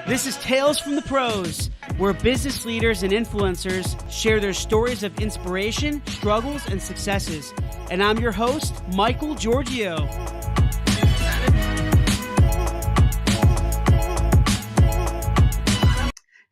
This is Tales from the Pros, where business leaders and influencers share their stories of inspiration, struggles, and successes. And I'm your host, Michael Giorgio.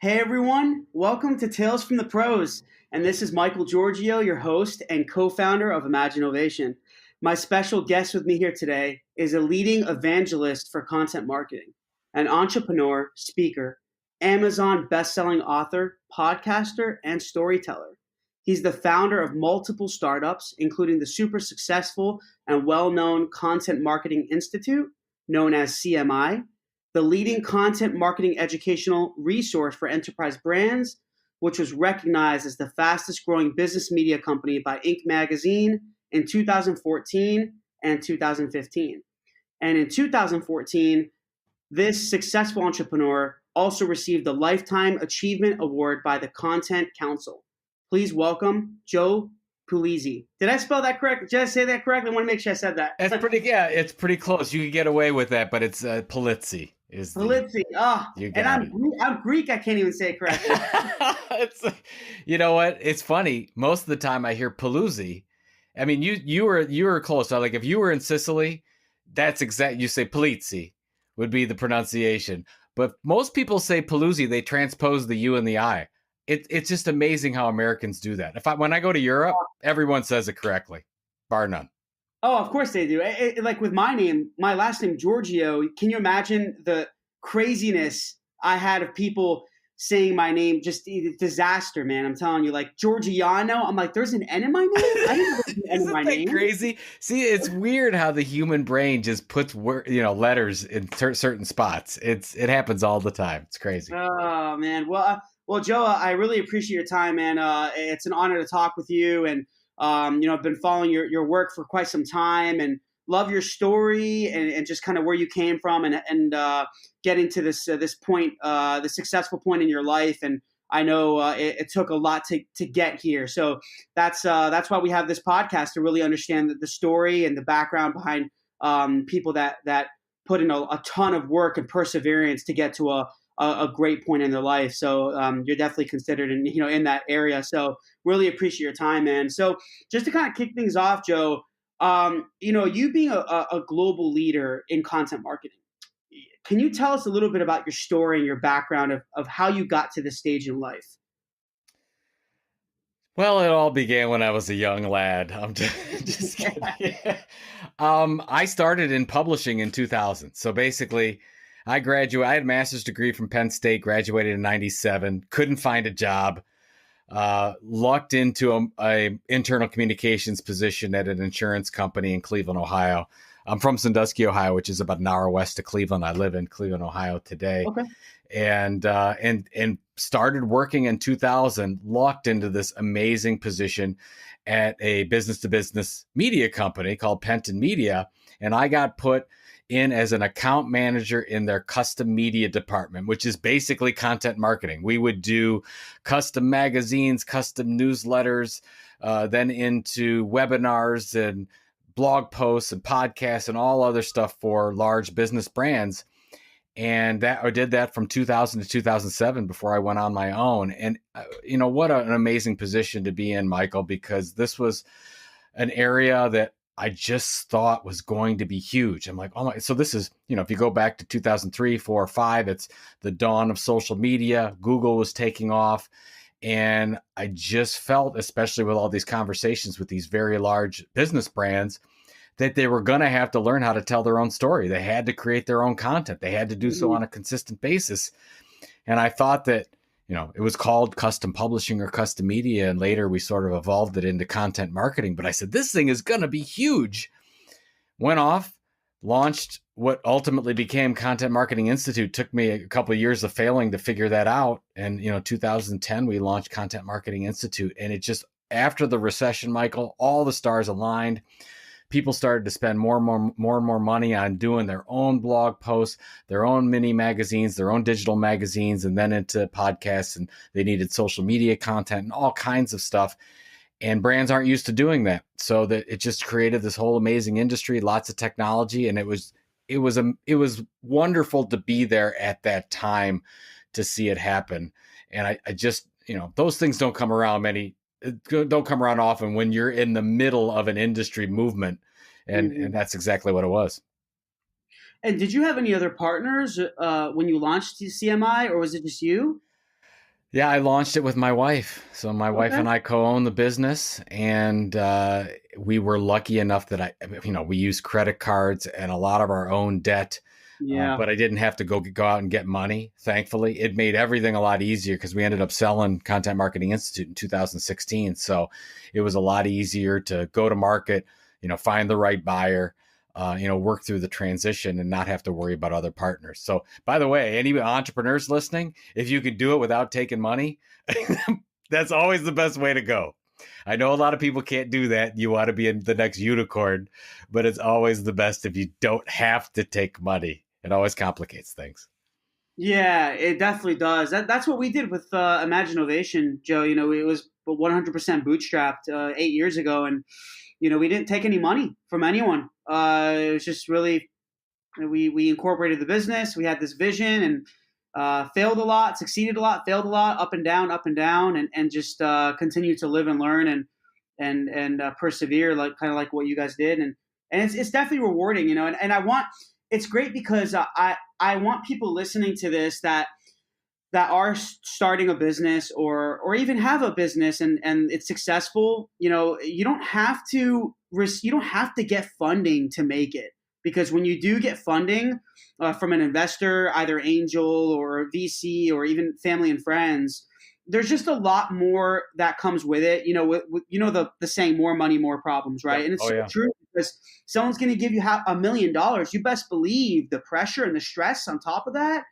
Hey everyone, welcome to Tales from the Pros. And this is Michael Giorgio, your host and co-founder of Imaginovation. My special guest with me here today is a leading evangelist for content marketing, an entrepreneur, speaker, Amazon best-selling author, podcaster, and storyteller. He's the founder of multiple startups, including the super successful and well-known Content Marketing Institute, known as CMI, the leading content marketing educational resource for enterprise brands, which was recognized as the fastest growing business media company by Inc. magazine in 2014 and 2015. And in 2014, this successful entrepreneur also received the Lifetime Achievement Award by the Content Council. Please welcome Joe Pulizzi. Did I spell that correct? Did I say that correctly? I want to make sure I said that. It's pretty close. You can get away with that, but it's Pulizzi. Pulizzi. I'm Greek. I can't even say it correctly. You know what? It's funny. Most of the time I hear Paluzzi. I mean, you were close. So like if you were in Sicily, that's exact. You say Pulizzi would be the pronunciation. But most people say Paluzzi. They transpose the U and the I. It's just amazing how Americans do that. When I go to Europe, everyone says it correctly, bar none. Oh, of course they do. Like with my name, my last name, Giorgio, can you imagine the craziness I had of people saying my name? Just disaster, man. I'm telling you, like Giorgiano. I'm like, there's an N in my name? I didn't know there's an N in my name. Crazy? See, it's weird how the human brain just puts letters in certain spots. It happens all the time. It's crazy. Oh, man. Well, Joe, I really appreciate your time, man. It's an honor to talk with you. And I've been following your work for quite some time and love your story and just kind of where you came from and getting to this point, the successful point in your life. And I know it took a lot to get here. So that's why we have this podcast, to really understand the story and the background behind people that put in a ton of work and perseverance to get to a great point in their life. So you're definitely considered in that area. So really appreciate your time, man. So just to kind of kick things off, Joe, you being a global leader in content marketing, can you tell us a little bit about your story and your background of how you got to this stage in life? Well, it all began when I was a young lad. I'm just kidding. I started in publishing in 2000. So basically, I had a master's degree from Penn State, graduated in 97, couldn't find a job, lucked into a internal communications position at an insurance company in Cleveland, Ohio. I'm from Sandusky, Ohio, which is about an hour west of Cleveland. I live in Cleveland, Ohio today. Okay. And started working in 2000, lucked into this amazing position at a business-to-business media company called Penton Media. And I got put in as an account manager in their custom media department, which is basically content marketing. We would do custom magazines, custom newsletters, then into webinars and blog posts and podcasts and all other stuff for large business brands. And I did that from 2000 to 2007 before I went on my own. And what an amazing position to be in, Michael, because this was an area that I just thought was going to be huge. I'm like, oh my, so this is, if you go back to 2003, 4, 5, it's the dawn of social media. Google was taking off. And I just felt, especially with all these conversations with these very large business brands, that they were going to have to learn how to tell their own story. They had to create their own content. They had to do so on a consistent basis. And I thought that, it was called custom publishing or custom media. And later we sort of evolved it into content marketing. But I said, this thing is going to be huge. Went off, launched what ultimately became Content Marketing Institute. Took me a couple of years of failing to figure that out. And, 2010, we launched Content Marketing Institute. And it just, after the recession, Michael, all the stars aligned. People started to spend more and more money on doing their own blog posts, their own mini magazines, their own digital magazines, and then into podcasts. And they needed social media content and all kinds of stuff. And brands aren't used to doing that. So that it just created this whole amazing industry, lots of technology. And it was it was wonderful to be there at that time to see it happen. And I just, those things don't come around often when you're in the middle of an industry movement. And Hmm. that's exactly what it was. And did you have any other partners when you launched CMI, or was it just you? Yeah, I launched it with my wife. So my wife Okay. and I co-own the business, and we were lucky enough that we used credit cards and a lot of our own debt, Yeah. but I didn't have to go out and get money. Thankfully, it made everything a lot easier because we ended up selling Content Marketing Institute in 2016. So it was a lot easier to go to market, find the right buyer. Work through the transition and not have to worry about other partners. So, by the way, any entrepreneurs listening, if you can do it without taking money, that's always the best way to go. I know a lot of people can't do that. You want to be in the next unicorn, but it's always the best if you don't have to take money. It always complicates things. Yeah, it definitely does. That's what we did with Imagine Ovation, Joe. It was 100% bootstrapped 8 years ago, and we didn't take any money from anyone. It was just really we incorporated the business. We had this vision, and failed a lot, succeeded a lot, failed a lot, up and down, and just continued to live and learn and persevere, like kind of like what you guys did, and it's definitely rewarding, and I want it's great because I want people listening to this that are starting a business or even have a business and it's successful. You don't have to get funding to make it, because when you do get funding from an investor, either angel or VC or even family and friends, there's just a lot more that comes with it. The saying, more money, more problems, right? Yep. And it's Oh so yeah. true, because someone's going to give you $1 million. You best believe the pressure and the stress on top of that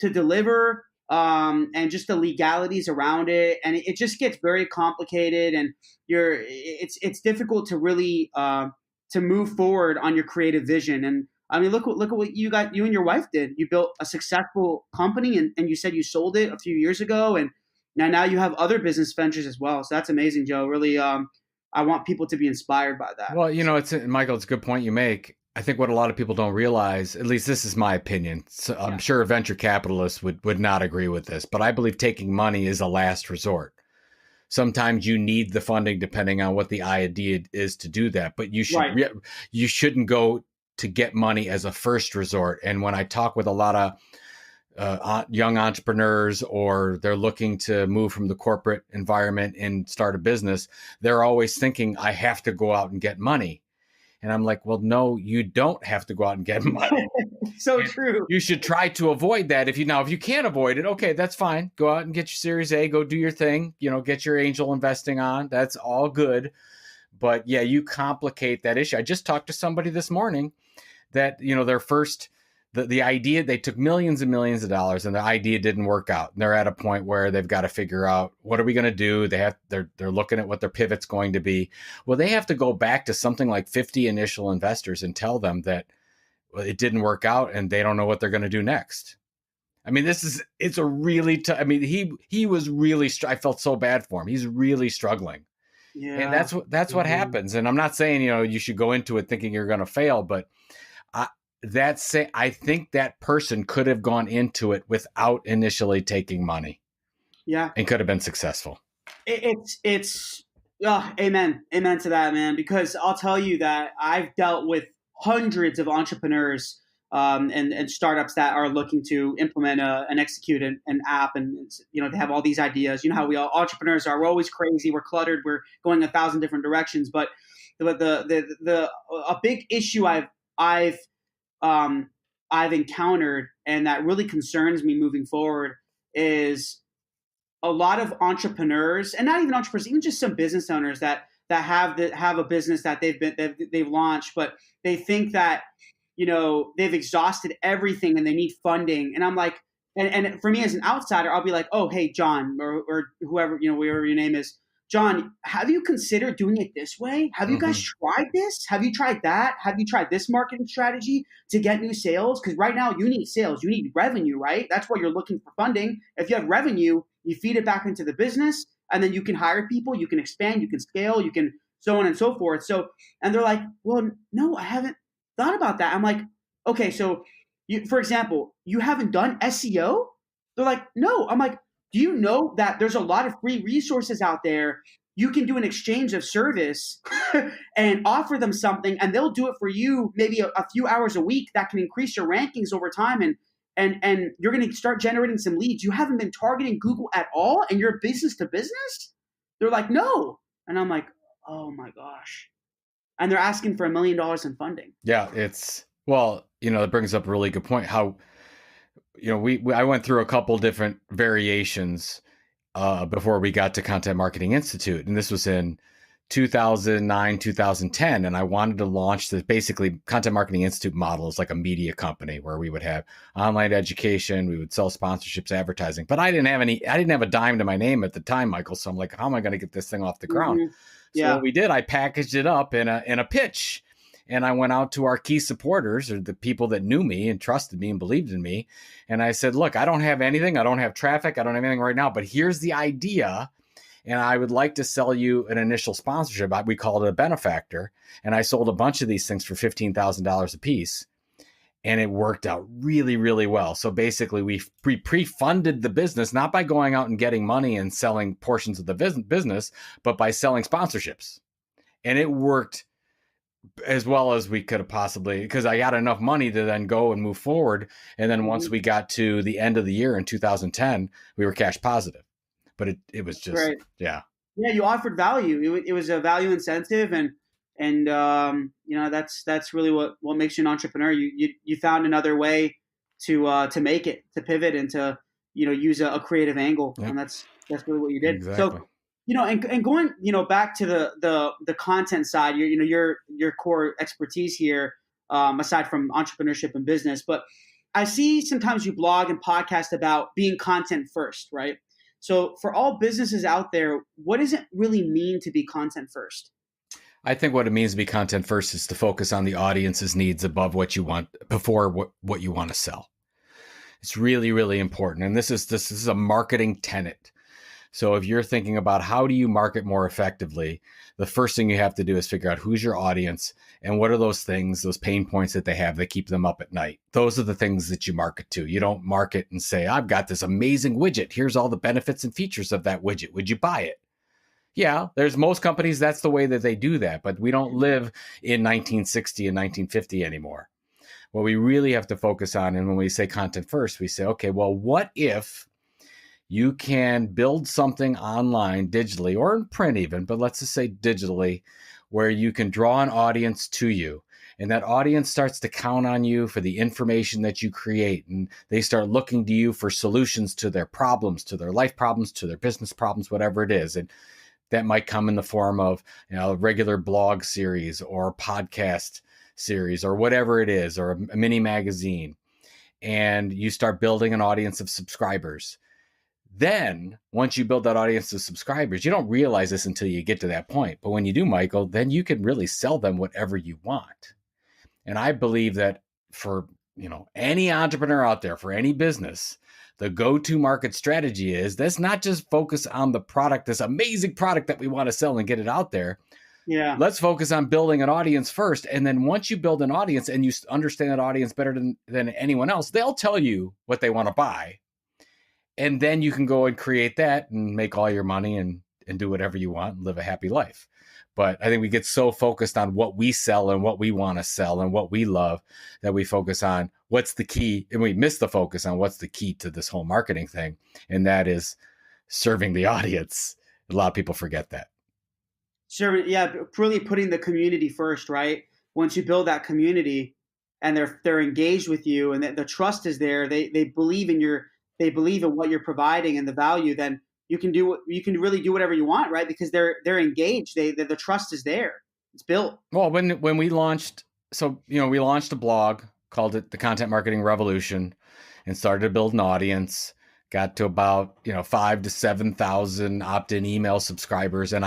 to deliver, and just the legalities around it, and it just gets very complicated, and it's difficult to really to move forward on your creative vision. And I mean, look at what you and your wife did. You built a successful company, and you said you sold it a few years ago, and now you have other business ventures as well. So that's amazing, Joe. Really, I want people to be inspired by that. Well, it's Michael. It's a good point you make. I think what a lot of people don't realize, at least this is my opinion. So I'm Yeah. sure a venture capitalist would not agree with this, but I believe taking money is a last resort. Sometimes you need the funding depending on what the idea is to do that, but Right. you shouldn't go to get money as a first resort. And when I talk with a lot of young entrepreneurs, or they're looking to move from the corporate environment and start a business, they're always thinking, I have to go out and get money. And I'm like, well, no, you don't have to go out and get money. So true. You should try to avoid that. If you can't avoid it, okay, that's fine. Go out and get your Series A, go do your thing, get your angel investing on. That's all good. But yeah, you complicate that issue. I just talked to somebody this morning that, their first, the idea, they took millions and millions of dollars and the idea didn't work out. And they're at a point where they've got to figure out, what are we going to do? They're looking at what their pivot's going to be. Well, they have to go back to something like 50 initial investors and tell them that it didn't work out and they don't know what they're going to do next. I mean, it's a really tough. I mean, he was really, I felt so bad for him. He's really struggling. And Yeah. that's what Mhm. happens. And I'm not saying, you should go into it thinking you're going to fail, but I think that person could have gone into it without initially taking money Yeah. and could have been successful. It's amen to that, man, because I'll tell you that I've dealt with hundreds of entrepreneurs, and startups that are looking to implement and execute an app, and they have all these ideas. You know how we all entrepreneurs are. We're always crazy, we're cluttered, we're going 1,000 different directions. But the a big issue I've um, I've encountered, and that really concerns me moving forward, is a lot of entrepreneurs, and not even entrepreneurs, even just some business owners that have a business that they've launched, but they think that they've exhausted everything and they need funding. And I'm like, and for me as an outsider, I'll be like, oh, hey, John, or whoever, whoever your name is, John, have you considered doing it this way? Have you guys Mm-hmm. tried this? Have you tried that? Have you tried this marketing strategy to get new sales? Because right now you need sales, you need revenue, right? That's why you're looking for funding. If you have revenue, you feed it back into the business, and then you can hire people, you can expand, you can scale, you can so on and so forth. So, and they're like, well, no, I haven't thought about that. I'm like, okay, so for example, you haven't done SEO? They're like, no. I'm like, do you know that there's a lot of free resources out there? You can do an exchange of service and offer them something, and they'll do it for you maybe a few hours a week that can increase your rankings over time, and you're going to start generating some leads. You haven't been targeting Google at all, and you're business to business? They're like, no. And I'm like, oh my gosh. And they're asking for $1 million in funding. Yeah, it brings up a really good point. How, I went through a couple different variations before we got to Content Marketing Institute, and this was in 2009, 2010, and I wanted to launch the basically Content Marketing Institute model is like a media company where we would have online education, we would sell sponsorships, advertising, but I didn't have a dime to my name at the time, Michael. So I'm like, how am I going to get this thing off the ground? Mm-hmm. So what we did, I packaged it up in a pitch, and I went out to our key supporters, or the people that knew me and trusted me and believed in me. And I said, look, I don't have anything. I don't have traffic. I don't have anything right now, but here's the idea. And I would like to sell you an initial sponsorship. We called it a benefactor. And I sold a bunch of these things for $15,000 a piece. And it worked out really, really well. So basically, we pre-funded the business, not by going out and getting money and selling portions of the business, but by selling sponsorships. And it worked as well as we could have possibly, because I got enough money to then go and move forward. And then once we got to the end of the year in 2010, we were cash positive. But it was just, right. Yeah, you offered value. It was a value incentive, and that's really what makes you an entrepreneur. You found another way to make it, to pivot, and to use a creative angle, yep. And that's really what you did. Exactly. So and going back to the content side, your core expertise here, aside from entrepreneurship and business, but I see sometimes you blog and podcast about being content first, right? So for all businesses out there, what does it really mean to be content first? I think what it means to be content first is to focus on the audience's needs above what you want, before what you want to sell. It's really, really important. And this is a marketing tenet. So if you're thinking about how do you market more effectively, the first thing you have to do is figure out who's your audience and what are those things, those pain points that they have that keep them up at night. Those are the things that you market to. You don't market and say, I've got this amazing widget. Here's all the benefits and features of that widget. Would you buy it? Yeah, there's most companies, that's the way that they do that. But we don't live in 1960 and 1950 anymore. What we really have to focus on, and when we say content first, we say, okay, well, what if you can build something online digitally or in print even, but let's just say digitally, where you can draw an audience to you, and that audience starts to count on you for the information that you create, and they start looking to you for solutions to their problems, to their life problems, to their business problems, whatever it is. And that might come in the form of a regular blog series or podcast series or whatever it is, or a mini magazine. And you start building an audience of subscribers. Then once you build that audience of subscribers, you don't realize this until you get to that point. But when you do, Michael, then you can really sell them whatever you want. And I believe that for any entrepreneur out there, for any business, the go-to market strategy is let's not just focus on the product, this amazing product that we want to sell and get it out there. Yeah. Let's focus on building an audience first. And then once you build an audience and you understand that audience better than anyone else, they'll tell you what they want to buy. And then you can go and create that and make all your money and do whatever you want and live a happy life. But I think we get so focused on what we sell and what we want to sell and what we love that we focus on what's the key, and we miss the focus on what's the key to this whole marketing thing. And that is serving the audience. A lot of people forget that. Serving, yeah, really putting the community first, right? Once you build that community and they're engaged with you and the trust is there, they believe in they believe in what you're providing and the value, then you can really do whatever you want, right? Because they're engaged. The trust is there. It's built. Well, when we launched, we launched a blog, called it The Content Marketing Revolution, and started to build an audience, got to about 5,000 to 7,000 opt-in email subscribers, and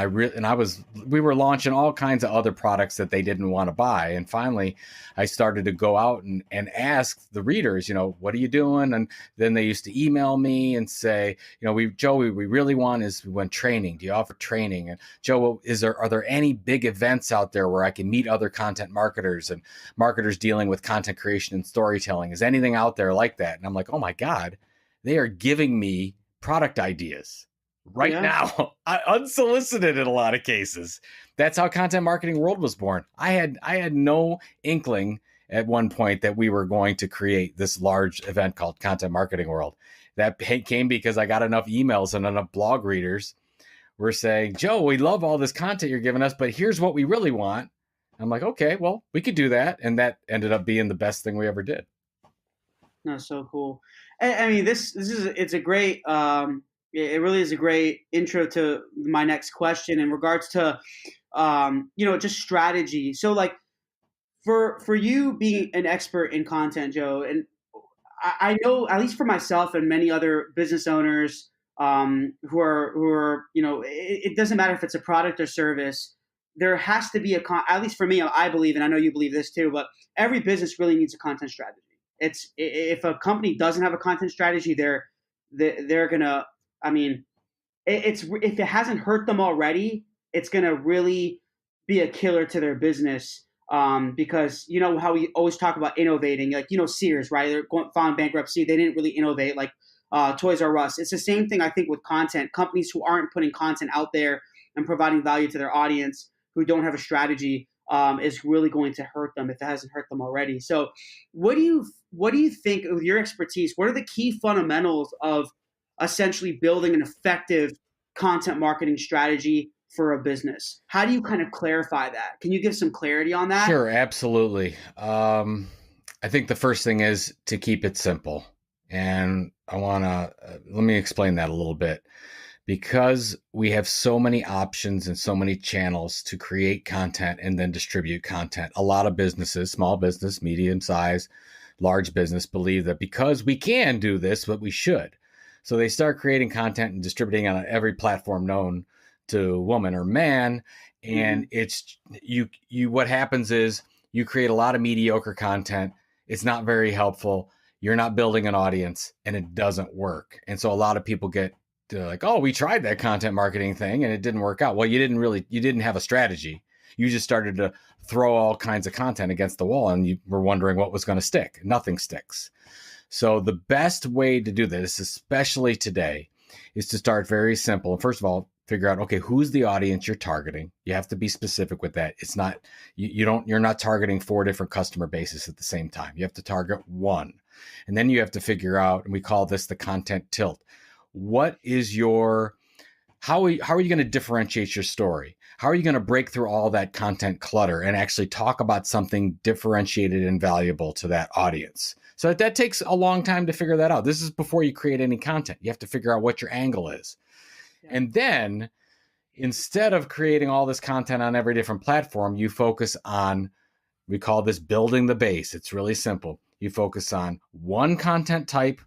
we were launching all kinds of other products that they didn't want to buy. And finally I started to go out and ask the readers, what are you doing? And then they used to email me and say, Joe, we really want training. Do you offer training? And Joe, are there any big events out there where I can meet other content marketers and marketers dealing with content creation and storytelling? Is anything out there like that? And I'm like, oh my God, they are giving me product ideas right now, unsolicited in a lot of cases. That's how Content Marketing World was born. I had no inkling at one point that we were going to create this large event called Content Marketing World. That came because I got enough emails and enough blog readers were saying, Joe, we love all this content you're giving us, but here's what we really want. I'm like, okay, well, we could do that. And that ended up being the best thing we ever did. No, so cool. I mean, it's a great, it really is a great intro to my next question in regards to, just strategy. So like for you being an expert in content, Joe, and I know at least for myself and many other business owners who are, it doesn't matter if it's a product or service, there has to be at least for me, I believe, and I know you believe this too, but every business really needs a content strategy. If a company doesn't have a content strategy, they're gonna. I mean, if it hasn't hurt them already, it's gonna really be a killer to their business. Because how we always talk about innovating, like Sears, right? They're filing bankruptcy. They didn't really innovate like Toys R Us. It's the same thing I think with content. Companies who aren't putting content out there and providing value to their audience, who don't have a strategy, is really going to hurt them if it hasn't hurt them already. So what do you think, with your expertise, what are the key fundamentals of essentially building an effective content marketing strategy for a business? How do you kind of clarify that? Can you give some clarity on that? Sure, absolutely. I think the first thing is to keep it simple. And I want to, let me explain that a little bit. Because we have so many options and so many channels to create content and then distribute content, a lot of businesses, small business, medium size, large business, believe that because we can do this, but we should. So they start creating content and distributing on every platform known to woman or man. And it's what happens is you create a lot of mediocre content. It's not very helpful. You're not building an audience and it doesn't work. And so a lot of people get like, oh, we tried that content marketing thing and it didn't work out. Well, you didn't have a strategy. You just started to throw all kinds of content against the wall and you were wondering what was going to stick. Nothing sticks. So the best way to do this, especially today, is to start very simple. And first of all, figure out, okay, who's the audience you're targeting? You have to be specific with that. It's not, you're not targeting 4 different customer bases at the same time. You have to target one. And then you have to figure out, and we call this the content tilt. What is how are you going to differentiate your story? How are you going to break through all that content clutter and actually talk about something differentiated and valuable to that audience? So that takes a long time to figure that out. This is before you create any content. You have to figure out what your angle is. Yeah. And then instead of creating all this content on every different platform, you focus on, we call this building the base. It's really simple. You focus on one content type,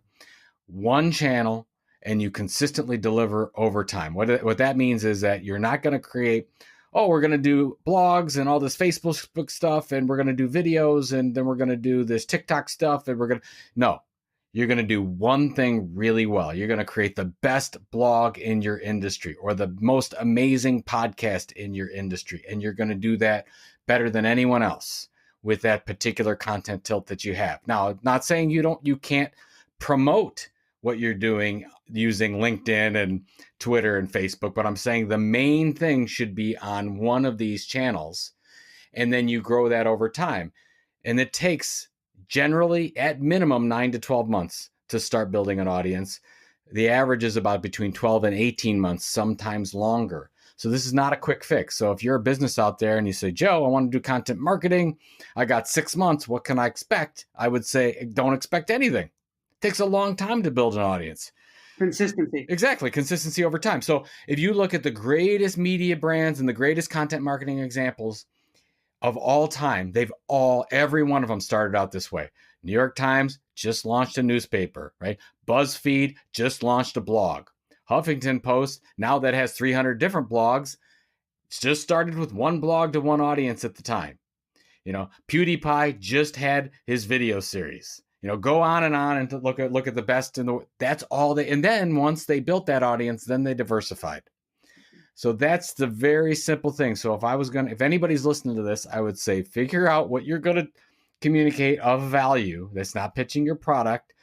one channel, and you consistently deliver over time. What that means is that you're not going to create, oh, we're going to do blogs and all this Facebook stuff, and we're going to do videos, and then we're going to do this TikTok stuff, and no, you're going to do one thing really well. You're going to create the best blog in your industry or the most amazing podcast in your industry, and you're going to do that better than anyone else with that particular content tilt that you have. Now, not saying you can't promote what you're doing using LinkedIn and Twitter and Facebook, but I'm saying the main thing should be on one of these channels, and then you grow that over time. And it takes generally at minimum 9 to 12 months to start building an audience. The average is about between 12 and 18 months, sometimes longer. So this is not a quick fix. So if you're a business out there and you say, Joe, I want to do content marketing, I got 6 months, what can I expect? I would say, don't expect anything. Takes a long time to build an audience. Consistency. Exactly. Consistency over time. So if you look at the greatest media brands and the greatest content marketing examples of all time, every one of them started out this way. New York Times just launched a newspaper, right? BuzzFeed just launched a blog. Huffington Post, now that has 300 different blogs, it's just started with one blog to one audience at the time. PewDiePie just had his video series. Go on and to look at the best in the. That's all they. And then once they built that audience, then they diversified. So that's the very simple thing. So if anybody's listening to this, I would say figure out what you're going to communicate of value. That's not pitching your product.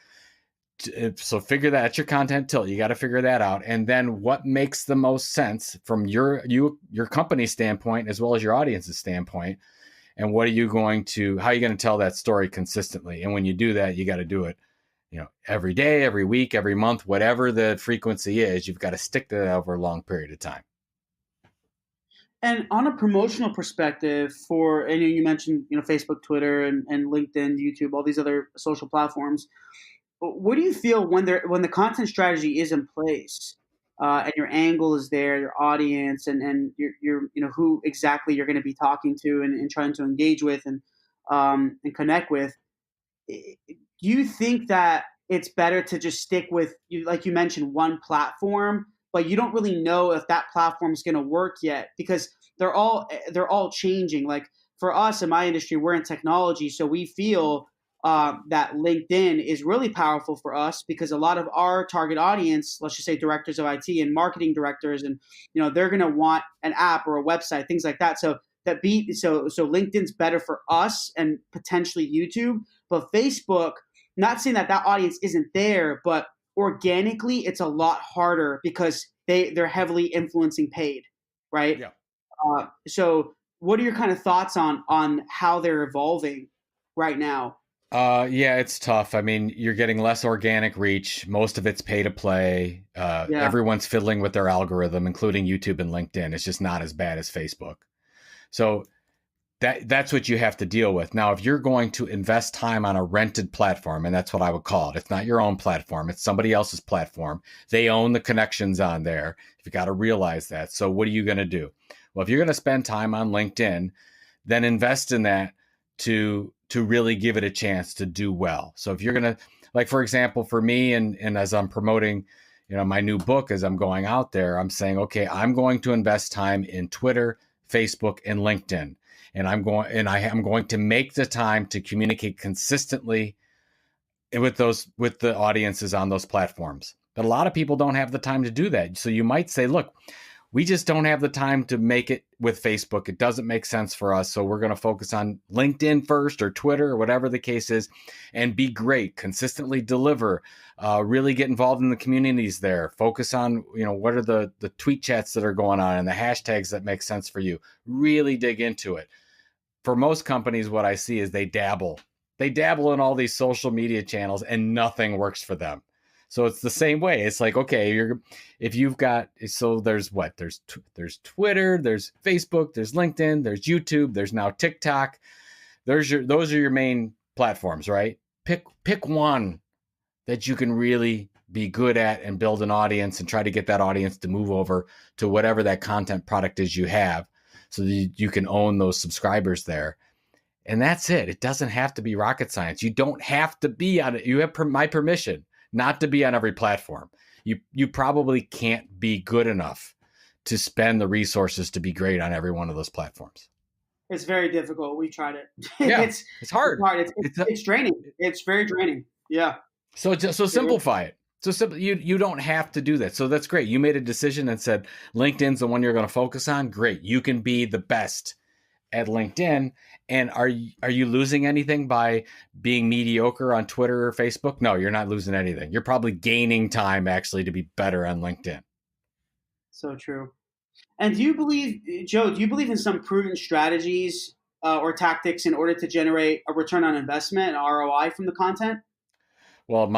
So figure that. That's your content tilt. You got to figure that out. And then what makes the most sense from your company standpoint as well as your audience's standpoint. And how are you going to tell that story consistently? And when you do that, you got to do it, every day, every week, every month, whatever the frequency is, you've got to stick to that over a long period of time. And on a promotional perspective and you mentioned, Facebook, Twitter, and LinkedIn, YouTube, all these other social platforms. What do you feel when the content strategy is in place, and your angle is there, your audience, and your who exactly you're going to be talking to and trying to engage with and connect with? Do you think that it's better to just stick with, like you mentioned, one platform, but you don't really know if that platform is going to work yet because they're all changing? Like for us in my industry, we're in technology, so we feel that LinkedIn is really powerful for us because a lot of our target audience, let's just say directors of IT and marketing directors, and they're going to want an app or a website, things like that. So LinkedIn's better for us and potentially YouTube, but Facebook. Not saying that audience isn't there, but organically it's a lot harder because they're heavily influencing paid, right? Yeah. So what are your kind of thoughts on how they're evolving right now? Yeah, it's tough. I mean, you're getting less organic reach. Most of it's pay to play. Everyone's fiddling with their algorithm, including YouTube and LinkedIn. It's just not as bad as Facebook. So that's what you have to deal with. Now, if you're going to invest time on a rented platform, and that's what I would call it, it's not your own platform, it's somebody else's platform. They own the connections on there. You've got to realize that. So what are you going to do? Well, if you're going to spend time on LinkedIn, then invest in that to really give it a chance to do well. So if you're going to, like, for example, for me, and as I'm promoting, my new book, as I'm going out there, I'm saying, okay, I'm going to invest time in Twitter, Facebook, and LinkedIn. And I am going to make the time to communicate consistently with the audiences on those platforms. But a lot of people don't have the time to do that. So you might say, look, we just don't have the time to make it with Facebook. It doesn't make sense for us. So we're going to focus on LinkedIn first, or Twitter, or whatever the case is, and be great, consistently deliver, really get involved in the communities there. Focus on, what are the tweet chats that are going on and the hashtags that make sense for you. Really dig into it. For most companies, what I see is they dabble in all these social media channels and nothing works for them. So it's the same way. It's like, okay, there's Twitter, there's Facebook, there's LinkedIn, there's YouTube, there's now TikTok. Those are your main platforms, right? Pick one that you can really be good at and build an audience and try to get that audience to move over to whatever that content product is you have, so that you can own those subscribers there. And that's it. It doesn't have to be rocket science. You don't have to be on it. You have my permission not to be on every platform. You probably can't be good enough to spend the resources to be great on every one of those platforms. It's very difficult. We tried it. Yeah, it's hard. It's draining. It's very draining. Yeah. So simplify it. So simple. You don't have to do that. So that's great. You made a decision and said LinkedIn's the one you're going to focus on. Great. You can be the best at LinkedIn. And are you losing anything by being mediocre on Twitter or Facebook? No, you're not losing anything. You're probably gaining time actually to be better on LinkedIn. So true. And do you believe in some proven strategies or tactics in order to generate a return on investment and ROI from the content? Well,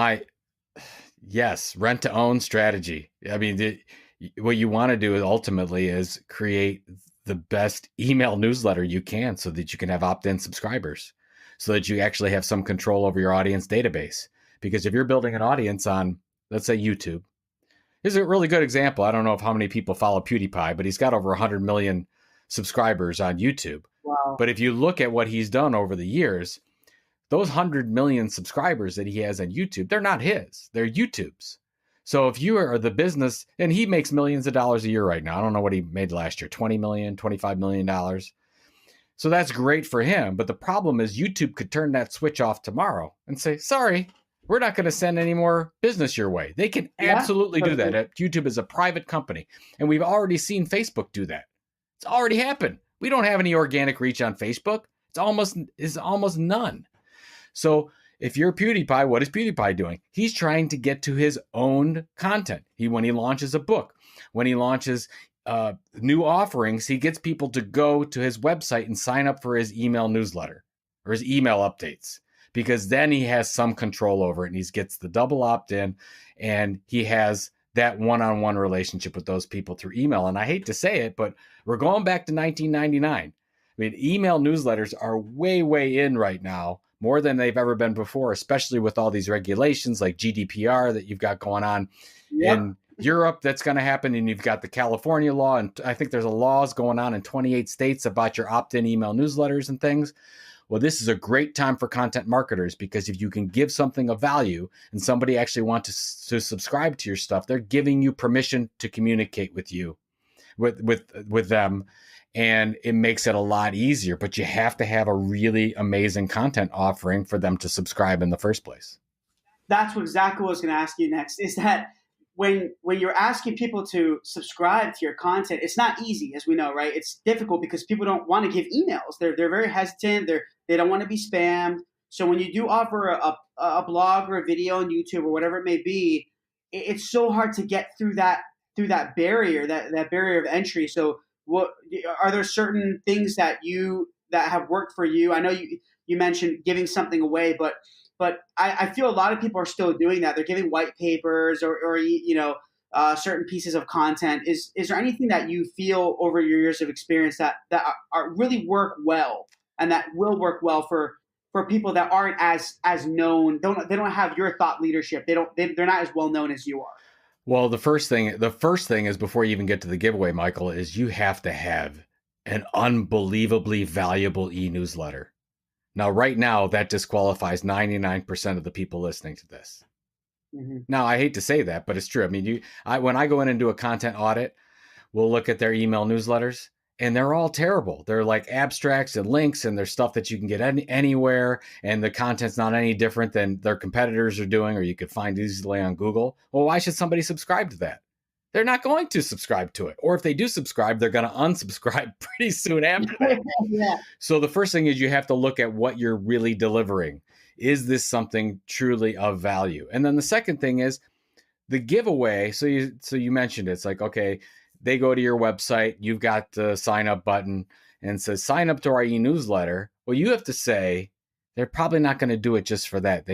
yes, rent to own strategy. I mean, what you want to do ultimately is create the best email newsletter you can so that you can have opt-in subscribers, so that you actually have some control over your audience database. Because if you're building an audience on, let's say, YouTube, here's a really good example. I don't know how many people follow PewDiePie, but he's got over 100 million subscribers on YouTube. Wow. But if you look at what he's done over the years, those 100 million subscribers that he has on YouTube, they're not his, they're YouTube's. So if you are the business, and he makes millions of dollars a year right now. I don't know what he made last year, 20 million, $25 million. So that's great for him. But the problem is YouTube could turn that switch off tomorrow and say, sorry, we're not going to send any more business your way. They can absolutely do that. YouTube is a private company. And we've already seen Facebook do that. It's already happened. We don't have any organic reach on Facebook. It's almost none. So if you're PewDiePie, what is PewDiePie doing? He's trying to get to his own content. When he launches a book, when he launches new offerings, he gets people to go to his website and sign up for his email newsletter or his email updates, because then he has some control over it, and he gets the double opt-in, and he has that one-on-one relationship with those people through email. And I hate to say it, but we're going back to 1999. I mean, email newsletters are way in right now, more than they've ever been before, especially with all these regulations like GDPR that you've got going on in Europe. That's going to happen. And you've got the California law. And I think there's laws going on in 28 states about your opt-in email newsletters and things. Well, this is a great time for content marketers, because if you can give something of value and somebody actually wants to subscribe to your stuff, they're giving you permission to communicate with you, with them. And it makes it a lot easier, but you have to have a really amazing content offering for them to subscribe in the first place. That's exactly what I was going to ask you next, is that when you're asking people to subscribe to your content, it's not easy, as we know, right? It's difficult because people don't want to give emails. They're very hesitant. They don't want to be spammed. So when you do offer a blog or a video on YouTube or whatever it may be, it's so hard to get through that barrier, that barrier of entry. So what are there certain things that have worked for you? I know you mentioned giving something away, but I feel a lot of people are still doing that. They're giving white papers or certain pieces of content. Is there anything that you feel over your years of experience that are really work well and that will work well for people that aren't as known? They don't have your thought leadership. They're not as well known as you are. Well, the first thing is, before you even get to the giveaway, Michael, is you have to have an unbelievably valuable e-newsletter. Now, right now, that disqualifies 99% of the people listening to this. Mm-hmm. Now, I hate to say that, but it's true. I mean, when I go in and do a content audit, we'll look at their email newsletters, and they're all terrible. They're like abstracts and links, and there's stuff that you can get anywhere, and the content's not any different than their competitors are doing, or you could find easily on Google. Well, why should somebody subscribe to that? They're not going to subscribe to it. Or if they do subscribe, they're going to unsubscribe pretty soon after that. Yeah. So the first thing is you have to look at what you're really delivering. Is this something truly of value? And then the second thing is the giveaway. So you mentioned it's like, okay, they go to your website, you've got the sign up button and it says sign up to our e-newsletter. Well, you have to say they're probably not going to do it just for that.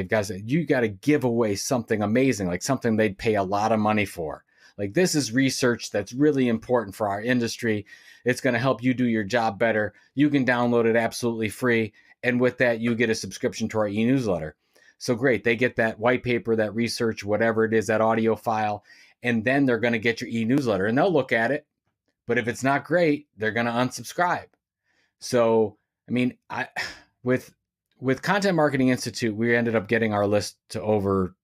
You got to give away something amazing, like something they'd pay a lot of money for. Like, this is research that's really important for our industry. It's going to help you do your job better. You can download it absolutely free. And with that, you get a subscription to our e-newsletter. So great. They get that white paper, that research, whatever it is, that audio file. And then they're going to get your e-newsletter and they'll look at it. But if it's not great, they're going to unsubscribe. So, I mean, with Content Marketing Institute, we ended up getting our list to over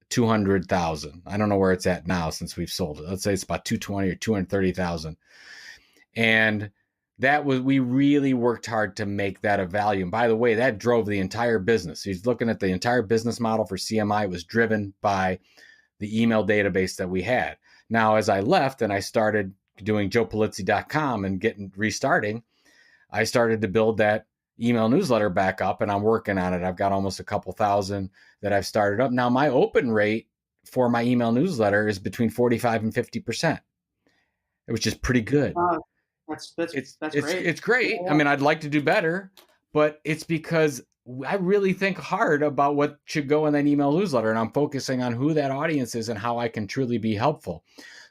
200,000. I don't know where it's at now since we've sold it. Let's say it's about 220 or 230,000. And we really worked hard to make that a value. And by the way, that drove the entire business. He's looking at the entire business model for CMI. It was driven by the email database that we had. Now, as I left and I started doing joepolizzi.com and restarting, I started to build that email newsletter back up, and I'm working on it. I've got almost a couple thousand that I've started up. Now, my open rate for my email newsletter is between 45 and 50%, which is pretty good. That's great. It's great. Yeah. I mean, I'd like to do better, but it's because I really think hard about what should go in that email newsletter, and I'm focusing on who that audience is and how I can truly be helpful.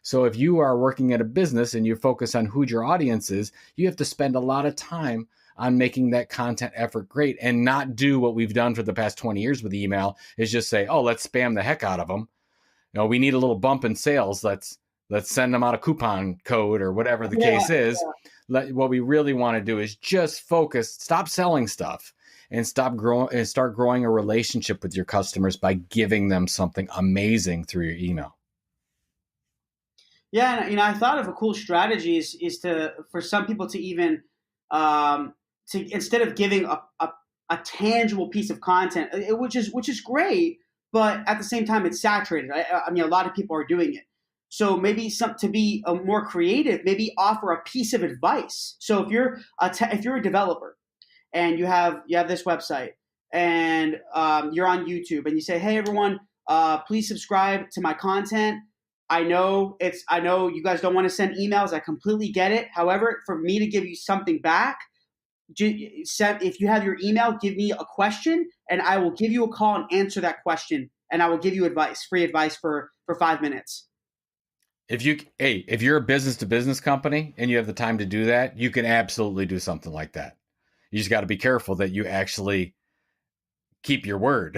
So if you are working at a business and you focus on who your audience is, you have to spend a lot of time on making that content effort great and not do what we've done for the past 20 years with email, is just say, oh, let's spam the heck out of them. We need a little bump in sales. Let's send them out a coupon code or whatever the case is. What we really want to do is just focus, stop selling stuff and start growing a relationship with your customers by giving them something amazing through your email. Yeah, and I thought of a cool strategy is to for some people to even to instead of giving a tangible piece of content, which is great, but at the same time it's saturated. I mean, a lot of people are doing it. So maybe some to be more creative, maybe offer a piece of advice. So if you're a developer and you have this website and you're on YouTube and you say, hey everyone, please subscribe to my content. I know you guys don't want to send emails. I completely get it. However, for me to give you something back, if you have your email, give me a question and I will give you a call and answer that question. And I will give you free advice for 5 minutes. If you're a business to business company and you have the time to do that, you can absolutely do something like that. You just got to be careful that you actually keep your word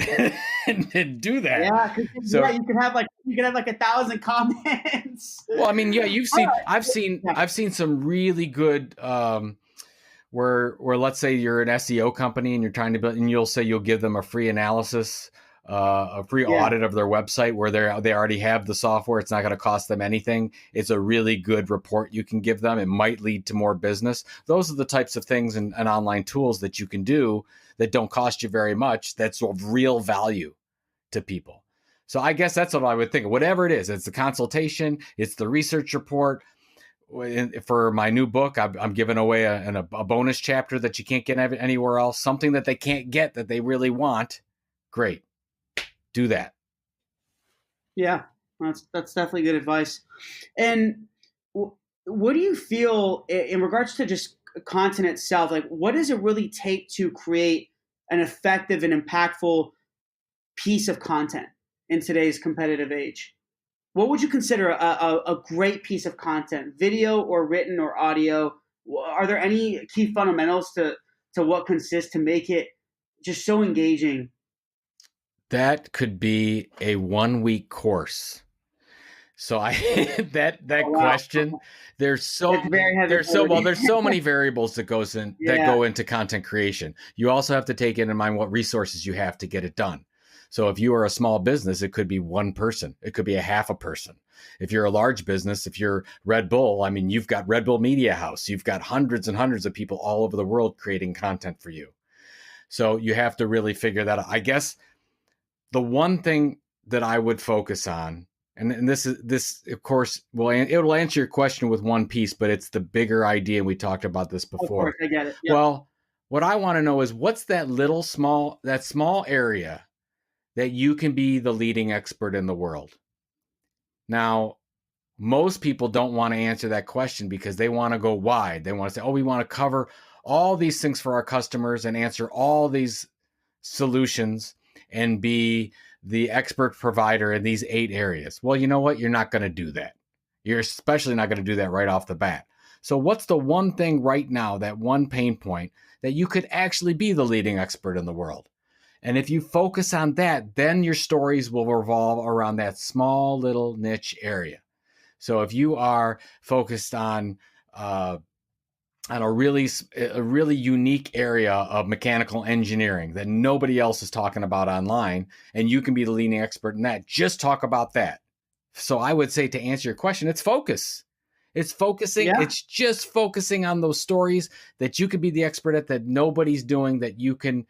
and do that. Yeah, so you can have like 1,000 comments. Well, I mean, yeah, I've seen some really good where let's say you're an SEO company and you're trying to build, and you'll say you'll give them a free analysis, a free audit of their website where they already have the software. It's not going to cost them anything. It's a really good report you can give them. It might lead to more business. Those are the types of things and online tools that you can do that don't cost you very much. That's of real value to people. So I guess that's what I would think. Whatever it is, it's the consultation, it's the research report. For my new book, I'm giving away a bonus chapter that you can't get anywhere else, something that they can't get that they really want. Great. Do that. Yeah, that's definitely good advice. And what do you feel in regards to just content itself? Like, what does it really take to create an effective and impactful piece of content in today's competitive age? What would you consider a great piece of content, video or written or audio? Are there any key fundamentals to what consists to make it just so engaging? That could be a 1-week course. So that question, there's so many variables that go into content creation. You also have to take in mind what resources you have to get it done. So if you are a small business, it could be one person. It could be a half a person. If you're a large business, if you're Red Bull, I mean, you've got Red Bull Media House. You've got hundreds and hundreds of people all over the world creating content for you. So you have to really figure that out. I guess the one thing that I would focus on, and this of course it will answer your question with one piece, but it's the bigger idea. We talked about this before. Of course, I get it. Yep. Well, what I want to know is what's that small area that you can be the leading expert in the world. Now, most people don't want to answer that question because they want to go wide. They want to say, oh, we want to cover all these things for our customers and answer all these solutions and be the expert provider in these 8 areas. Well, you know what? You're not going to do that. You're especially not going to do that right off the bat. So what's the one thing right now, that one pain point that you could actually be the leading expert in the world? And if you focus on that, then your stories will revolve around that small little niche area. So if you are focused on a really unique area of mechanical engineering that nobody else is talking about online, and you can be the leading expert in that, just talk about that. So I would say, to answer your question, it's focus. It's focusing. Yeah. It's just focusing on those stories that you can be the expert at, that nobody's doing, that you can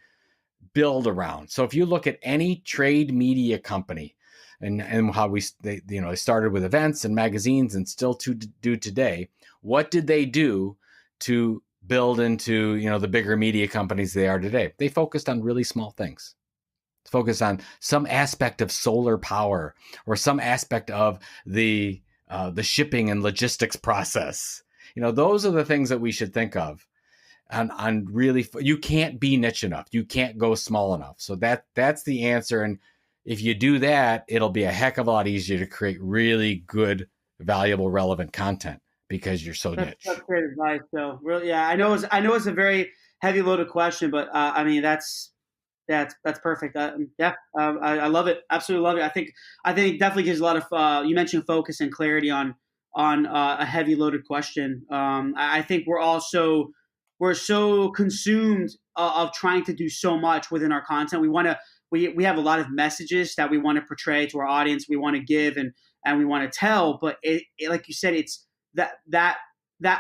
build around. So if you look at any trade media company and how they started with events and magazines and still do today, what did they do to build into, the bigger media companies they are today? They focused on really small things. Focus on some aspect of solar power or some aspect of the shipping and logistics process. Those are the things that we should think of. On really, you can't be niche enough. You can't go small enough. So that's the answer. And if you do that, it'll be a heck of a lot easier to create really good, valuable, relevant content because you're so niche. That's great advice. So really, yeah, I know it's a very heavy loaded question, but I mean, that's perfect. I love it. Absolutely love it. I think it definitely gives a lot of, you mentioned focus and clarity on a heavy loaded question. I think we're we're so consumed of trying to do so much within our content. We have a lot of messages that we want to portray to our audience, we want to give and we want to tell, but like you said, it's that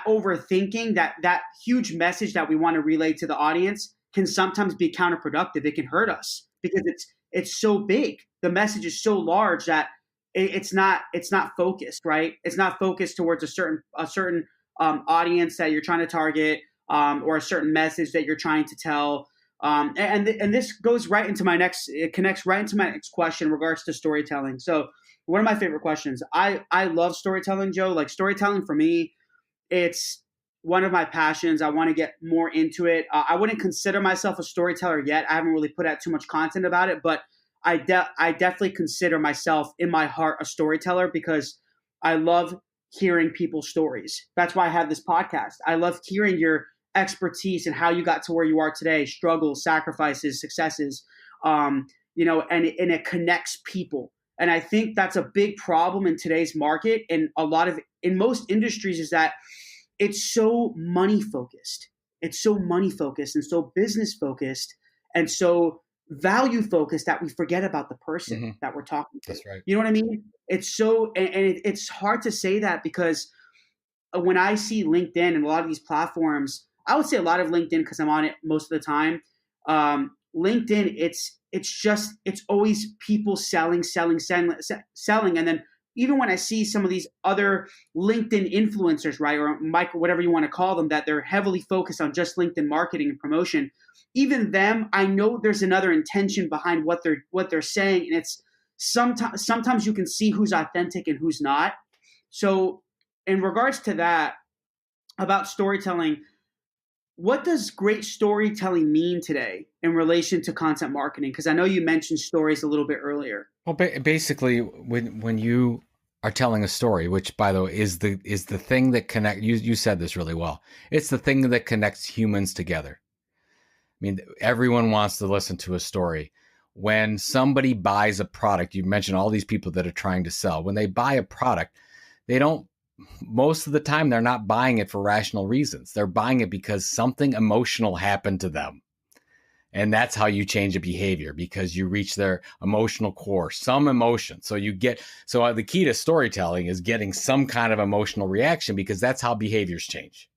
overthinking, that huge message that we want to relay to the audience can sometimes be counterproductive. It can hurt us because it's so big. The message is so large that it's not focused, right? It's not focused towards a certain audience that you're trying to target, or a certain message that you're trying to tell. And this goes right into it connects right into my next question in regards to storytelling. So one of my favorite questions, I love storytelling, Joe. Like, storytelling for me, it's one of my passions. I want to get more into it. I wouldn't consider myself a storyteller yet. I haven't really put out too much content about it, but I definitely consider myself in my heart a storyteller because I love hearing people's stories. That's why I have this podcast. I love hearing your expertise and how you got to where you are today, struggles, sacrifices, successes, and it connects people. And I think that's a big problem in today's market and in most industries is that it's so money focused. It's so money focused and so business focused and so value focused that we forget about the person that we're talking to. That's right. You know what I mean? It's so, it's hard to say that because when I see LinkedIn and a lot of these platforms, I would say a lot of LinkedIn because I'm on it most of the time. LinkedIn, it's always people selling. And then even when I see some of these other LinkedIn influencers, right, or Michael, whatever you want to call them, that they're heavily focused on just LinkedIn marketing and promotion, even them, I know there's another intention behind what they're saying, and it's sometimes you can see who's authentic and who's not. So in regards to that, about storytelling, what does great storytelling mean today in relation to content marketing? Because I know you mentioned stories a little bit earlier. Well, basically, when you are telling a story, which by the way is the thing that connect you said this really well. It's the thing that connects humans together. I mean, everyone wants to listen to a story. When somebody buys a product, you mentioned all these people that are trying to sell. When they buy a product, most of the time, they're not buying it for rational reasons. They're buying it because something emotional happened to them. And that's how you change a behavior, because you reach their emotional core, some emotion. So the key to storytelling is getting some kind of emotional reaction, because that's how behaviors change.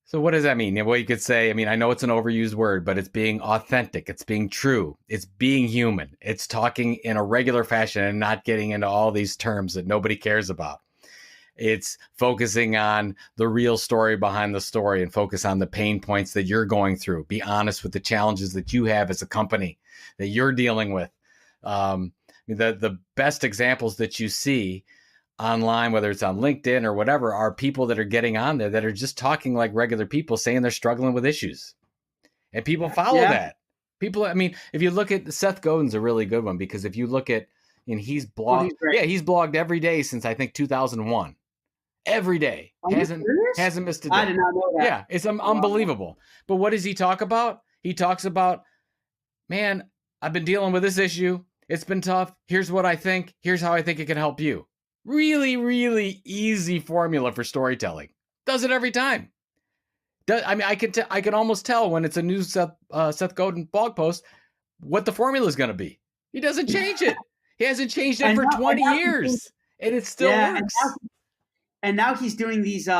So what does that mean? Well, you could say, I know it's an overused word, but it's being authentic. It's being true. It's being human. It's talking in a regular fashion and not getting into all these terms that nobody cares about. It's focusing on the real story behind the story and focus on the pain points that you're going through. Be honest with the challenges that you have as a company that you're dealing with. The best examples that you see online, whether it's on LinkedIn or whatever, are people that are getting on there that are just talking like regular people, saying they're struggling with issues. And people follow that. People, if you look at Seth Godin's a really good one, because if you look at, and he's blogged every day since I think 2001. Every day. Hasn't missed a day. I did not know that. Yeah, it's unbelievable. But what does he talk about? He talks about, man, I've been dealing with this issue. It's been tough. Here's what I think. Here's how I think it can help you. Really, really easy formula for storytelling. Does it every time. I can almost tell when it's a new Seth Godin blog post what the formula is going to be. He doesn't change it. He hasn't changed it for 20 years, and it still works. And now he's doing these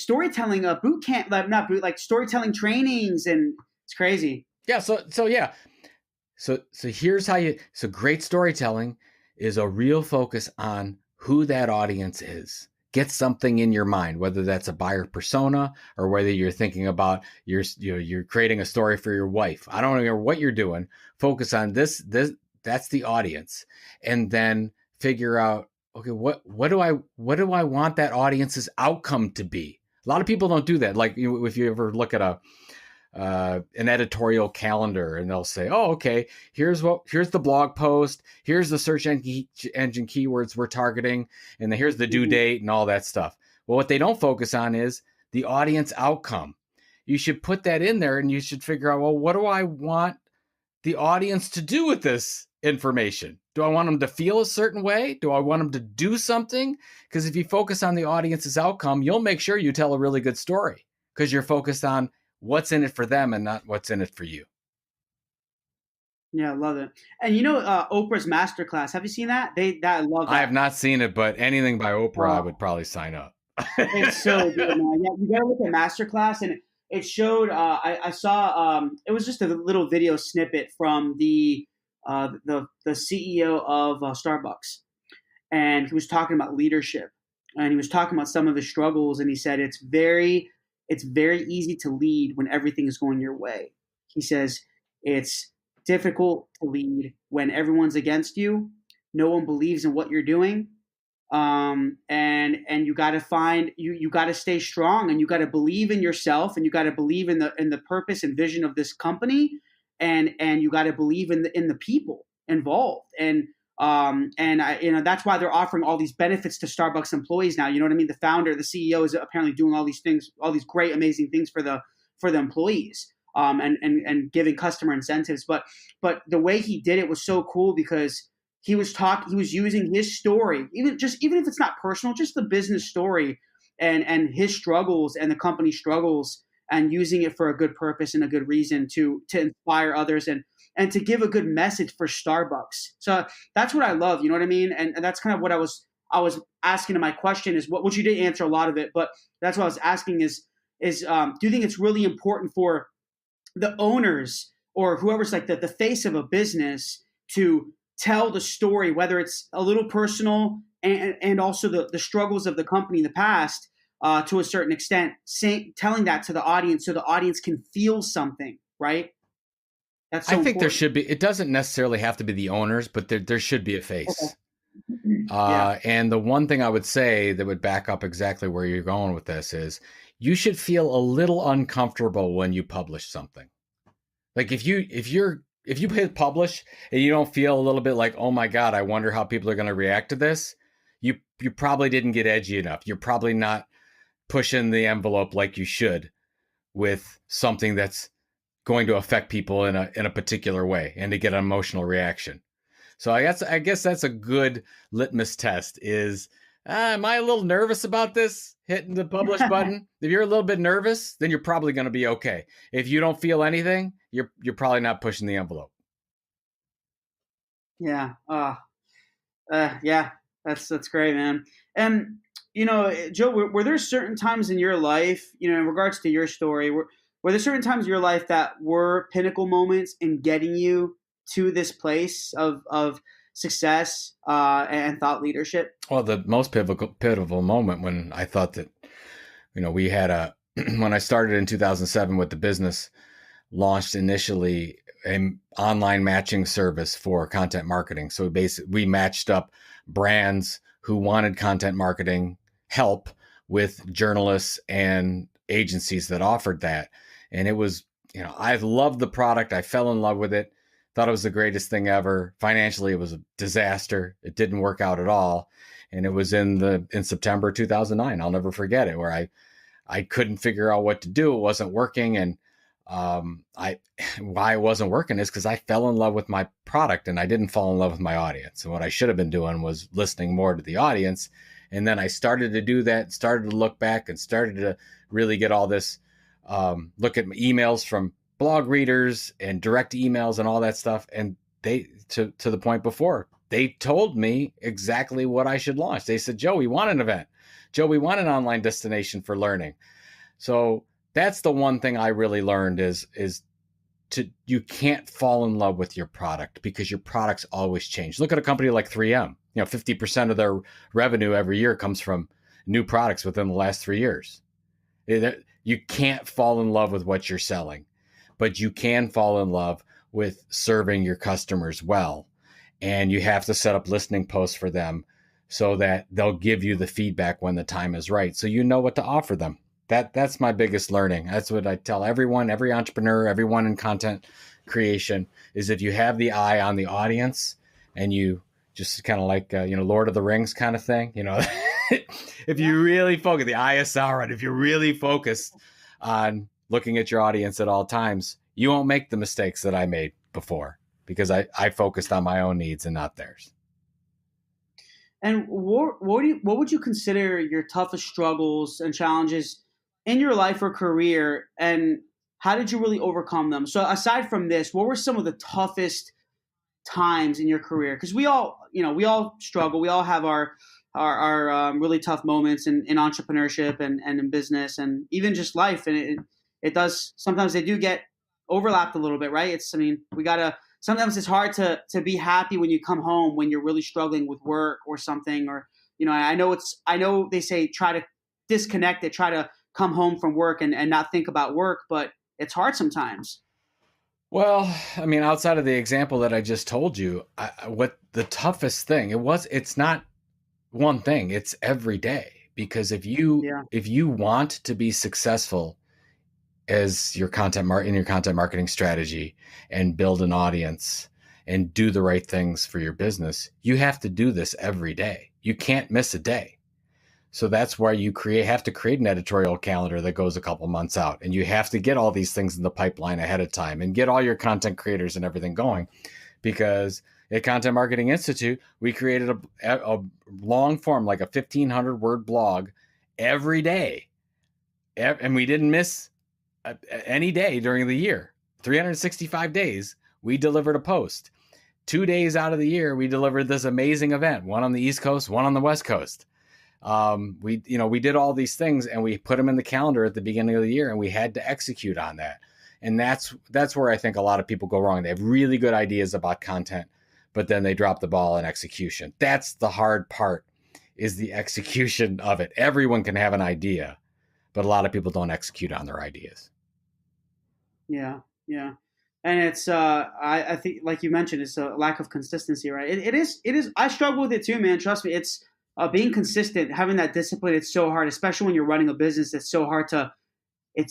storytelling boot camp, like storytelling trainings, and it's crazy. Yeah. So here's how so great storytelling is a real focus on who that audience is. Get something in your mind, whether that's a buyer persona or whether you're thinking about you're creating a story for your wife. I don't know what you're doing. Focus on this. That's the audience, and then figure out, okay, what do I want that audience's outcome to be? A lot of people don't do that. Like, if you ever look at an editorial calendar, and they'll say, oh, okay, here's the blog post, here's the search engine keywords we're targeting, and then here's the due date and all that stuff. Well, what they don't focus on is the audience outcome. You should put that in there, and you should figure out, well, what do I want the audience to do with this information? Do I want them to feel a certain way? Do I want them to do something? Because if you focus on the audience's outcome, you'll make sure you tell a really good story. because you're focused on what's in it for them and not what's in it for you. Yeah, I love it. And Oprah's masterclass. Have you seen that? I love I have that. not seen it, but anything by Oprah, I would Oh, probably sign up. it's so good, man. Yeah, you gotta look at masterclass, and it showed. I saw. It was just a little video snippet from the CEO of Starbucks, and he was talking about leadership, and he was talking about some of his struggles, and he said it's very easy to lead when everything is going your way. He says it's difficult to lead when everyone's against you, no one believes in what you're doing, and you got to find you got to stay strong, and you got to believe in yourself, and you got to believe in the purpose and vision of this company, and you got to believe in the people involved, and I, that's why they're offering all these benefits to Starbucks employees now. You know what I mean? The founder, the CEO, is apparently doing all these things, all these great, amazing things for the employees, and giving customer incentives. But the way he did it was so cool because he was using his story, even if it's not personal, just the business story, and his struggles and the company struggles, and using it for a good purpose and a good reason to inspire others, and to give a good message for Starbucks. So that's what I love. You know what I mean? And that's kind of what I was asking in my question, is what you did answer a lot of it, but that's what I was asking is do you think it's really important for the owners or whoever's like the face of a business to tell the story, whether it's a little personal, and also the struggles of the company in the past, to a certain extent, telling that to the audience so the audience can feel something, right? That's I so think there important. should be, it doesn't necessarily have to be the owners, but there should be a Okay. face. Yeah. And the one thing I would say that would back up exactly where you're going with this is you should feel a little uncomfortable when you publish something. Like if you hit publish and you don't feel a little bit like, oh my God, I wonder how people are going to react to this, you probably didn't get edgy enough. You're probably not pushing the envelope like you should with something that's going to affect people in a particular way and to get an emotional reaction. So I guess that's a good litmus test is, am I a little nervous about this hitting the publish button? If you're a little bit nervous, then you're probably going to be okay. If you don't feel anything, you're probably not pushing the envelope. Yeah. Yeah. That's great, man. And Joe, were there certain times in your life, in regards to your story, were there certain times in your life that were pinnacle moments in getting you to this place of success, and thought leadership? Well, the most pivotal moment when I thought that, we had when I started in 2007 with the business, launched initially an online matching service for content marketing. So we matched up brands who wanted content marketing help with journalists and agencies that offered that. And it was, I loved the product. I fell in love with it. Thought it was the greatest thing ever. Financially, it was a disaster. It didn't work out at all. And it was in September 2009. I'll never forget it, where I couldn't figure out what to do. It wasn't working. And why it wasn't working is because I fell in love with my product and I didn't fall in love with my audience. And what I should have been doing was listening more to the audience. And then I started to do that, started to look back and started to really get all this, look at emails from blog readers and direct emails and all that stuff. And they, to the point before, they told me exactly what I should launch. They said, Joe, we want an event. Joe, we want an online destination for learning. So that's the one thing I really learned is you can't fall in love with your product because your products always change. Look at a company like 3M. 50% of their revenue every year comes from new products within the last 3 years. You can't fall in love with what you're selling, but you can fall in love with serving your customers well. And you have to set up listening posts for them so that they'll give you the feedback when the time is right. So you know what to offer them. That's my biggest learning. That's what I tell everyone, every entrepreneur, everyone in content creation, is if you have the eye on the audience and you just kind of like, Lord of the Rings kind of thing, if you really focus, the eye of Sauron, if you're really focused on looking at your audience at all times, you won't make the mistakes that I made before because I focused on my own needs and not theirs. And what would you consider your toughest struggles and challenges in your life or career, and how did you really overcome them? So aside from this, what were some of the toughest times in your career? Because we all struggle. We all have our really tough moments in entrepreneurship and in business and even just life. And it does, sometimes they do get overlapped a little bit, right? I mean, sometimes it's hard to be happy when you come home, when you're really struggling with work or something, or, I know they say, try to disconnect it, try to come home from work and not think about work, but it's hard sometimes. Well, I mean, outside of the example that I just told you, what the toughest thing it's not one thing, it's every day. Because Yeah. if you want to be successful as your in your content marketing strategy and build an audience and do the right things for your business, you have to do this every day. You can't miss a day. So that's why you have to create an editorial calendar that goes a couple months out, and you have to get all these things in the pipeline ahead of time and get all your content creators and everything going. Because at Content Marketing Institute, we created a long form, like a 1,500 word blog every day. And we didn't miss any day during the year. 365 days, we delivered a post. 2 days out of the year, we delivered this amazing event, one on the East Coast, one on the West Coast. We did all these things, and we put them in the calendar at the beginning of the year, and we had to execute on that. And that's where I think a lot of people go wrong. They have really good ideas about content, but then they drop the ball in execution. That's the hard part, is the execution of it. Everyone can have an idea, but a lot of people don't execute on their ideas. Yeah, yeah. And it's I think, like you mentioned, it's a lack of consistency, right? It is. I struggle with it too, man. Trust me. It's being consistent, having that discipline. It's so hard, especially when you're running a business. It's so hard to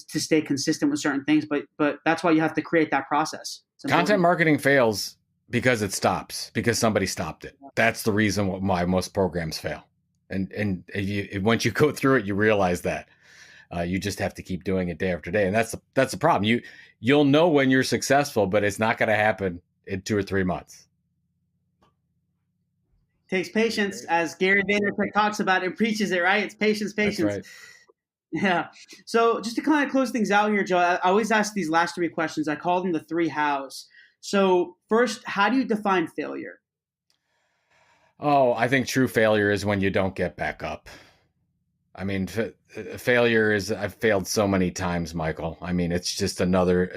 stay consistent with certain things. But that's why you have to create that process. Content marketing fails because it stops, because somebody stopped it. That's the reason why most programs fail. And once you go through it, you realize that. You just have to keep doing it day after day, and that's the problem. You'll know when you're successful, but it's not going to happen in 2 or 3 months. Takes patience, as Gary Vaynerchuk talks about and preaches it. Right? It's patience. That's right. Yeah. So just to kind of close things out here, Joe, I always ask these last three questions. I call them the three hows. So first, how do you define failure? Oh, I think true failure is when you don't get back up. I mean, failure is, I've failed so many times, Michael. I mean, it's another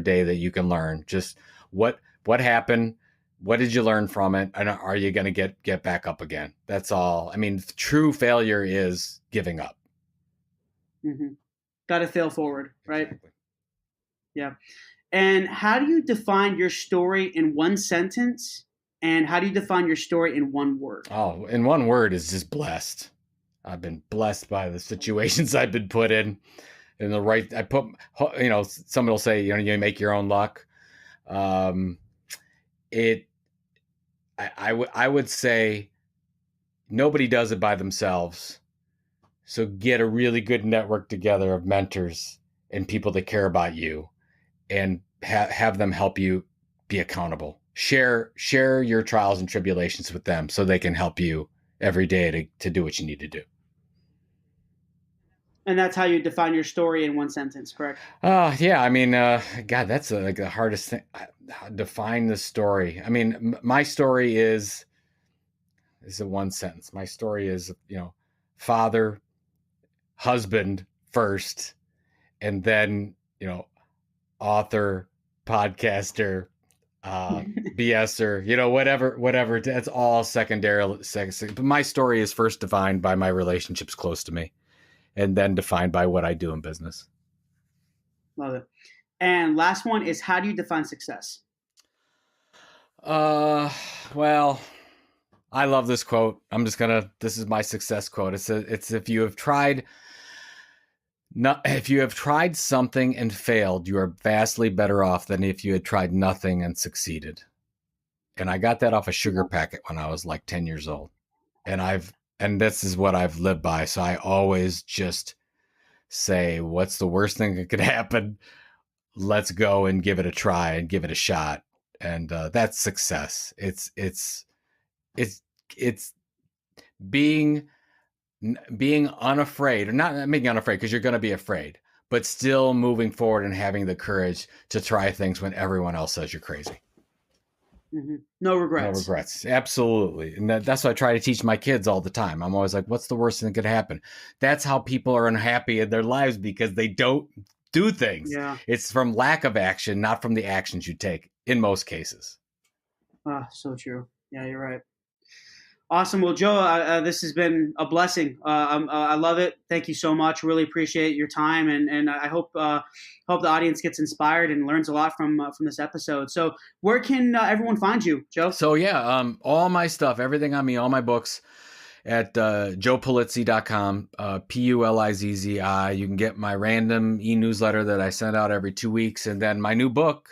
day that you can learn. Just what happened? What did you learn from it? And are you going to get back up again? That's all. I mean, true failure is giving up. Mm-hmm. Got to fail forward, right? Exactly. Yeah. And how do you define your story in one sentence? And how do you define your story in one word? Oh, in one word is just blessed. I've been blessed by the situations I've been put in. Somebody will say, you make your own luck. I would say nobody does it by themselves. So get a really good network together of mentors and people that care about you, and have them help you be accountable. Share your trials and tribulations with them so they can help you every day to do what you need to do. And that's how you define your story in one sentence, correct? Yeah. I mean, God, that's like the hardest thing. Define the story. I mean, my story is a one sentence. My story is, father, husband first, and then, author, podcaster, BSer, whatever. That's all secondary. But my story is first defined by my relationships close to me, and then defined by what I do in business. Love it. And last one is, how do you define success? Well, I love this quote. This is my success quote. It's if you have tried something and failed, you are vastly better off than if you had tried nothing and succeeded. And I got that off a sugar packet when I was like 10 years old. And this is what I've lived by. So I always just say, what's the worst thing that could happen? Let's go and give it a try and give it a shot. And that's success. It's being being unafraid, or not being unafraid because you're going to be afraid, but still moving forward and having the courage to try things when everyone else says you're crazy. Mm-hmm. No regrets. No regrets. Absolutely. And that's what I try to teach my kids all the time. I'm always like, what's the worst thing that could happen? That's how people are unhappy in their lives, because they don't do things. Yeah. It's from lack of action, not from the actions you take in most cases. So true. Yeah, you're right. Awesome. Well, Joe, this has been a blessing. I love it. Thank you so much. Really appreciate your time, and I hope the audience gets inspired and learns a lot from this episode. So, where can everyone find you, Joe? So all my stuff, everything on me, all my books at joepulizzi.com, Pulizzi. You can get my random e-newsletter that I send out every 2 weeks, and then my new book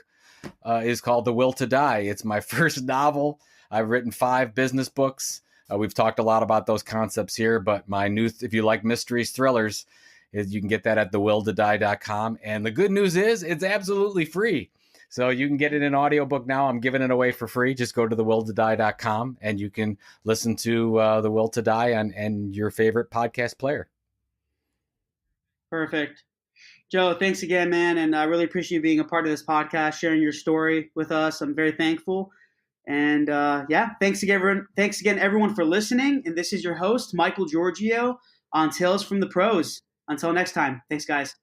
is called The Will to Die. It's my first novel. I've written 5 business books. We've talked a lot about those concepts here, but my new, if you like mysteries, thrillers, you can get that at thewilltodie.com. And the good news is it's absolutely free. So you can get it in audiobook now. I'm giving it away for free. Just go to thewilltodie.com and you can listen to The Will to Die and your favorite podcast player. Perfect. Joe, thanks again, man. And I really appreciate you being a part of this podcast, sharing your story with us. I'm very thankful. And thanks again, everyone, for listening. And this is your host, Michael Giorgio, on Tales from the Pros. Until next time, thanks, guys.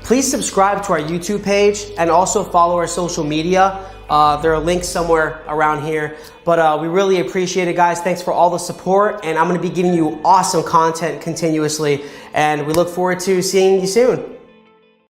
Please subscribe to our YouTube page and also follow our social media. There are links somewhere around here. But we really appreciate it, guys. Thanks for all the support. And I'm going to be giving you awesome content continuously. And we look forward to seeing you soon.